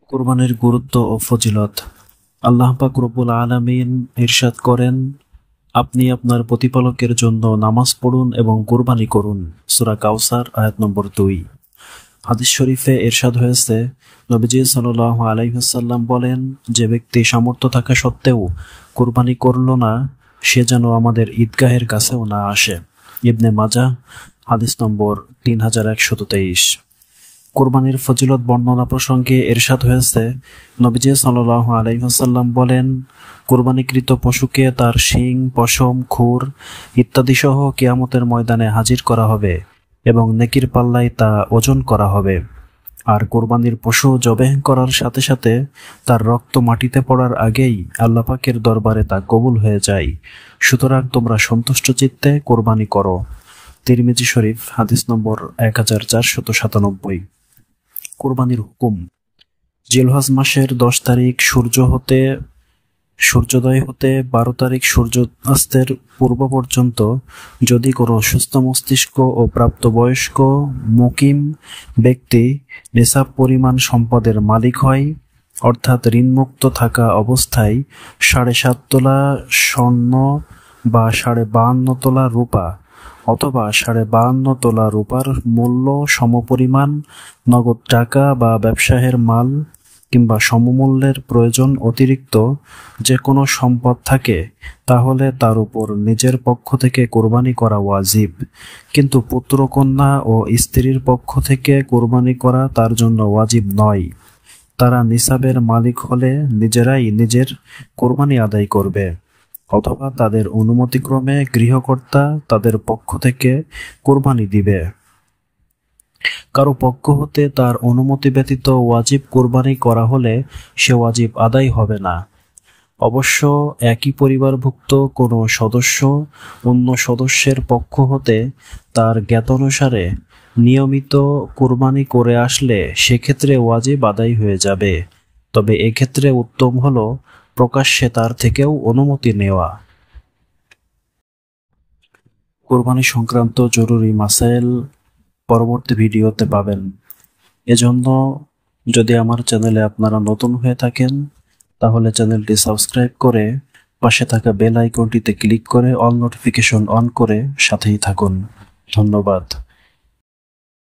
কুরবানির গুরুত্ব ও ফজিলত। আল্লাহ পাক রব্বুল আলামিন ইরশাদ করেন, আপনি আপনার প্রতিপালকের জন্য নামাজ পড়ুন এবং কুরবানি করুন। সূরা কাউসার আয়াত নম্বর 2। হাদিস শরীফে ইরশাদ হয়েছে, নবীজি সাল্লাল্লাহু আলাইহি ওয়াসাল্লাম বলেন, যে ব্যক্তি সামর্থ্য থাকা সত্ত্বেও কুরবানি করল না, সে যেন আমাদের ঈদগাহের কাছেও না আসে। ইবনে মাজাহ হাদিস নম্বর 3123। কুরবানির ফজিলত বর্ণনা প্রসঙ্গে ইরশাদ হয়েছে, নবীজি সাল্লাল্লাহু আলাইহি ওয়াসাল্লাম বলেন, কুরবানিকৃত পশুকে তার শিং, পশম, খুর ইত্যাদি সহ কিয়ামতের ময়দানে হাজির করা হবে এবং নেকির পাল্লায় তা ওজন করা হবে। আর কুরবানির পশু জবেহ করার সাথে সাথে তার রক্ত মাটিতে পড়ার আগেই আল্লাহ পাকের দরবারে তা কবুল হয়ে যায়। সুতরাং তোমরা সন্তুষ্ট চিত্তে কুরবানি করো। তিরমিজি শরীফ হাদিস নম্বর 1497। কুরবানির হুকুম। জিলহজ মাসের 10 তারিখ সূর্যোদয় হতে 12 তারিখ সূর্যাস্তের পূর্ব পর্যন্ত যদি কোনো সুস্থ মস্তিষ্ক ও প্রাপ্তবয়স্ক মুকিম ব্যক্তি নিসাব পরিমাণ সম্পদের মালিক হয়, অর্থাৎ ঋণমুক্ত থাকা অবস্থায় 7.5 তোলা স্বর্ণ বা 52.5 তোলা রূপা অথবা 52.5 তোলা রূপার মূল্য সমপরিমাণ নগদ টাকা বা ব্যবসায়ের মাল কিংবা সমমূল্যের প্রয়োজন অতিরিক্ত যে কোনো সম্পদ থাকে, তাহলে তার উপর নিজের পক্ষ থেকে কোরবানি করা ওয়াজিব। কিন্তু পুত্র, কন্যা ও স্ত্রীর পক্ষ থেকে কোরবানি করা তার জন্য ওয়াজিব নয়। তারা নিসাবের মালিক হলে নিজেরাই নিজের কোরবানি আদায় করবে, অথবা তাদের অনুমতিক্রমে গৃহকর্তা তাদের পক্ষ থেকে কোরবানি দিবে। কারো পক্ষ হতে তার অনুমতি ব্যতীত ওয়াজিব কোরবানি করা হলে সে ওয়াজিব আদায় হবে না। অবশ্য একই পরিবারভুক্ত কোনো সদস্য অন্য সদস্যের পক্ষ হতে তার জ্ঞাতানুসারে নিয়মিত কোরবানি করে আসলে সেক্ষেত্রে ওয়াজিব আদায় হয়ে যাবে। তবে এক্ষেত্রে উত্তম হলো প্রকাশ্যে তার থেকেও অনুমতি নেওয়া। কোরবানি সংক্রান্ত জরুরি মাসাইল পরবর্তী ভিডিওতে পাবেন। এজন্য যদি আমার চ্যানেলে আপনারা নতুন হয়ে থাকেন, তাহলে চ্যানেলটি সাবস্ক্রাইব করে পাশে থাকা বেল আইকনটিতে ক্লিক করে অল নোটিফিকেশন অন করে সাথেই থাকুন। ধন্যবাদ।